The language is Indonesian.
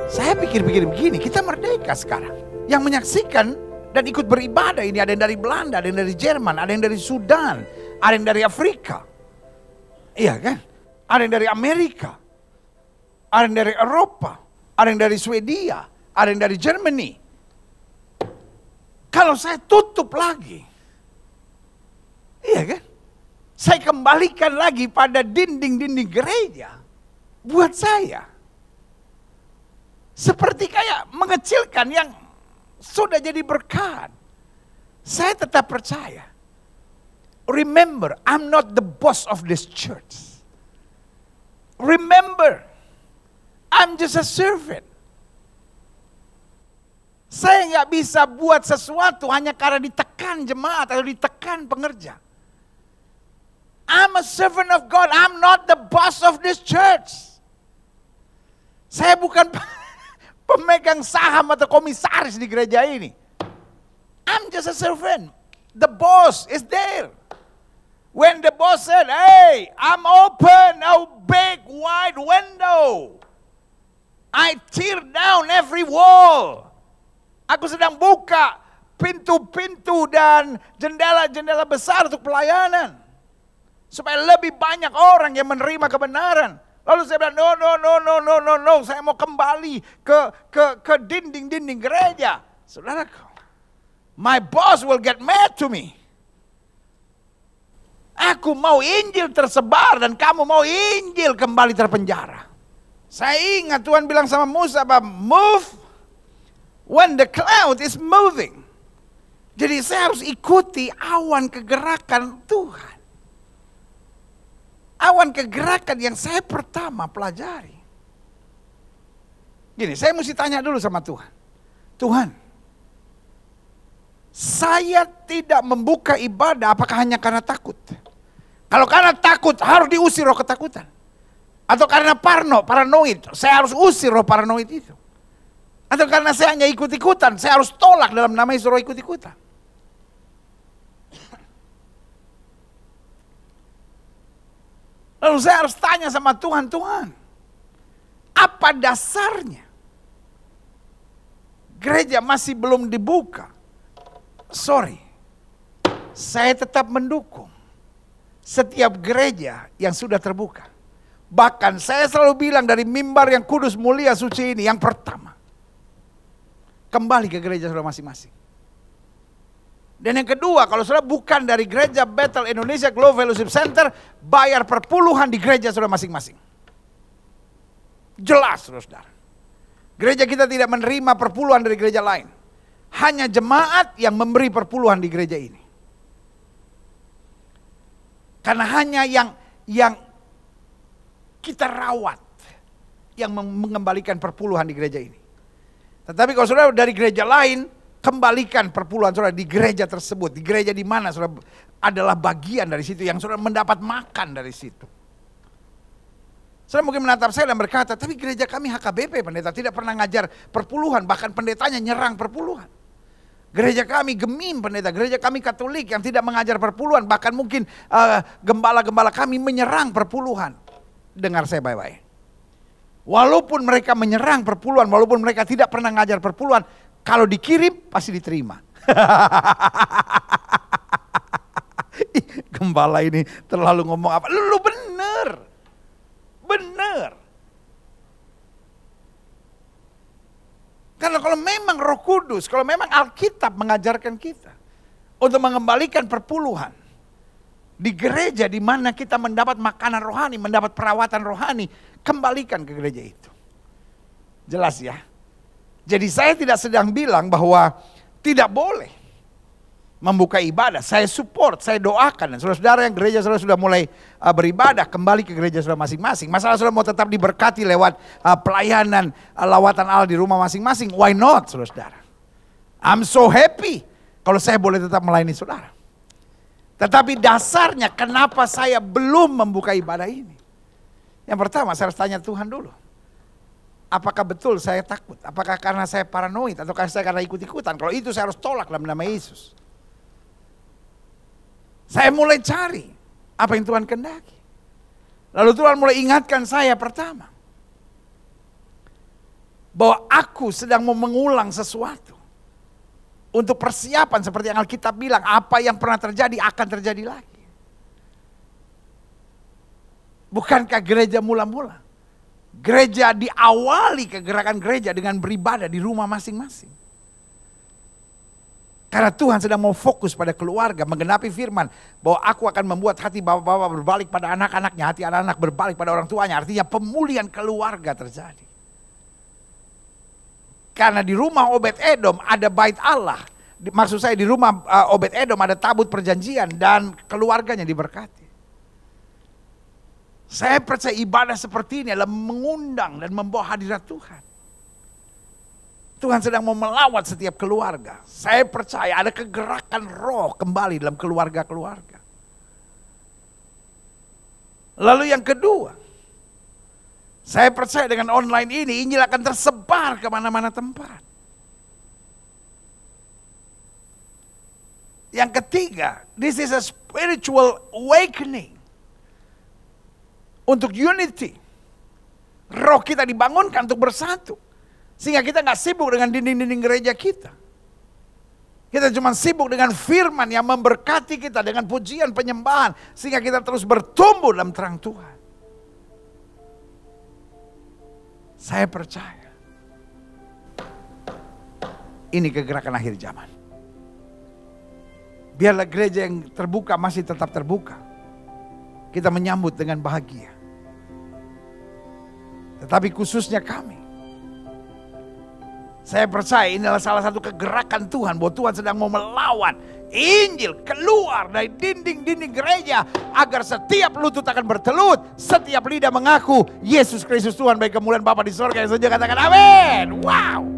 Saya pikir-pikir begini, kita merdeka sekarang. Yang menyaksikan dan ikut beribadah ini ada yang dari Belanda, ada yang dari Jerman, ada yang dari Sudan, ada yang dari Afrika. Iya kan? Ada yang dari Amerika, ada yang dari Eropa, ada yang dari Swedia, ada yang dari Germany. Kalau saya tutup lagi, iya kan? Saya kembalikan lagi pada dinding-dinding gereja. Buat saya, seperti kayak mengecilkan yang sudah jadi berkat. Saya tetap percaya. Remember, I'm not the boss of this church. Remember, I'm just a servant. Saya nggak bisa buat sesuatu hanya karena ditekan jemaat atau ditekan pengerja. I'm a servant of God. I'm not the boss of this church. Saya bukan pemegang saham atau komisaris di gereja ini. I'm just a servant. The boss is there. When the boss said, hey, I'm open a big wide window. I tear down every wall. Aku sedang buka pintu-pintu dan jendela-jendela besar untuk pelayanan. Supaya lebih banyak orang yang menerima kebenaran. Lalu saya bilang, no, saya mau kembali ke dinding-dinding gereja. Saudaraku, my boss will get mad to me. Aku mau Injil tersebar dan kamu mau Injil kembali terpenjara. Saya ingat Tuhan bilang sama Musa, move when the cloud is moving. Jadi saya harus ikuti awan kegerakan Tuhan. Awan kegerakan yang saya pertama pelajari. Gini, saya mesti tanya dulu sama Tuhan. Tuhan, saya tidak membuka ibadah apakah hanya karena takut? Kalau karena takut harus diusir roh ketakutan. Atau karena paranoid, saya harus usir roh paranoid itu. Atau karena saya hanya ikut-ikutan, saya harus tolak dalam nama Yesus roh ikut-ikutan. Lalu saya harus tanya sama Tuhan, Tuhan, apa dasarnya gereja masih belum dibuka? Sorry, saya tetap mendukung setiap gereja yang sudah terbuka. Bahkan saya selalu bilang dari mimbar yang kudus mulia suci ini, yang pertama, kembali ke gereja saudara masing-masing. Dan yang kedua, kalau saudara bukan dari gereja Bethel Indonesia Global Fellowship Center, bayar perpuluhan di gereja saudara masing-masing. Jelas saudara. Gereja kita tidak menerima perpuluhan dari gereja lain. Hanya jemaat yang memberi perpuluhan di gereja ini. Karena hanya yang kita rawat yang mengembalikan perpuluhan di gereja ini. Tetapi kalau saudara dari gereja lain, kembalikan perpuluhan saudara di gereja tersebut. Di gereja di mana saudara adalah bagian dari situ yang saudara mendapat makan dari situ. Saudara mungkin menatap saya dan berkata, tapi gereja kami HKBP pendeta tidak pernah ngajar perpuluhan. Bahkan pendetanya nyerang perpuluhan. Gereja kami Gemim pendeta, gereja kami Katolik yang tidak mengajar perpuluhan. Bahkan mungkin gembala-gembala kami menyerang perpuluhan. Dengar saya baik-baik. Walaupun mereka menyerang perpuluhan, walaupun mereka tidak pernah ngajar perpuluhan, kalau dikirim pasti diterima. Gembala ini terlalu ngomong apa? Lu bener. Bener. Karena kalau memang Roh Kudus, kalau memang Alkitab mengajarkan kita untuk mengembalikan perpuluhan di gereja di mana kita mendapat makanan rohani, mendapat perawatan rohani, kembalikan ke gereja itu. Jelas ya? Jadi saya tidak sedang bilang bahwa tidak boleh membuka ibadah. Saya support, saya doakan. Dan saudara-saudara yang gereja saudara sudah mulai beribadah, kembali ke gereja saudara masing-masing. Masalah saudara mau tetap diberkati lewat pelayanan lawatan Allah di rumah masing-masing. Why not saudara-saudara? I'm so happy kalau saya boleh tetap melayani saudara. Tetapi dasarnya kenapa saya belum membuka ibadah ini? Yang pertama saya harus tanya Tuhan dulu. Apakah betul saya takut? Apakah karena saya paranoid? Atau karena ikut-ikutan? Kalau itu saya harus tolak dalam nama Yesus. Saya mulai cari apa yang Tuhan kehendaki. Lalu Tuhan mulai ingatkan saya pertama, bahwa aku sedang mau mengulang sesuatu. Untuk persiapan seperti yang Alkitab bilang, apa yang pernah terjadi akan terjadi lagi. Bukankah gereja mula-mula? Gereja diawali kegerakan gereja dengan beribadah di rumah masing-masing. Karena Tuhan sedang mau fokus pada keluarga, menggenapi firman bahwa aku akan membuat hati bapak-bapak berbalik pada anak-anaknya, hati anak-anak berbalik pada orang tuanya. Artinya pemulihan keluarga terjadi. Karena di rumah Obed-Edom ada bait Allah. Maksud saya di rumah Obed-Edom ada tabut perjanjian dan keluarganya diberkati. Saya percaya ibadah seperti ini adalah mengundang dan membawa hadirat Tuhan. Tuhan sedang mau melawat setiap keluarga. Saya percaya ada kegerakan roh kembali dalam keluarga-keluarga. Lalu yang kedua, saya percaya dengan online ini, Injil akan tersebar kemana-mana tempat. Yang ketiga, this is a spiritual awakening. Untuk unity. Roh kita dibangunkan untuk bersatu. Sehingga kita gak sibuk dengan dinding-dinding gereja kita. Kita cuma sibuk dengan firman yang memberkati kita dengan pujian penyembahan. Sehingga kita terus bertumbuh dalam terang Tuhan. Saya percaya ini kegerakan akhir zaman. Biarlah gereja yang terbuka masih tetap terbuka. Kita menyambut dengan bahagia. Tetapi khususnya kami, saya percaya inilah salah satu kegerakan Tuhan, bahwa Tuhan sedang mau melawan Injil keluar dari dinding-dinding gereja, agar setiap lutut akan bertelut, setiap lidah mengaku Yesus Kristus Tuhan, bagi kemuliaan Bapa di sorga yang saja katakan amin. Wow.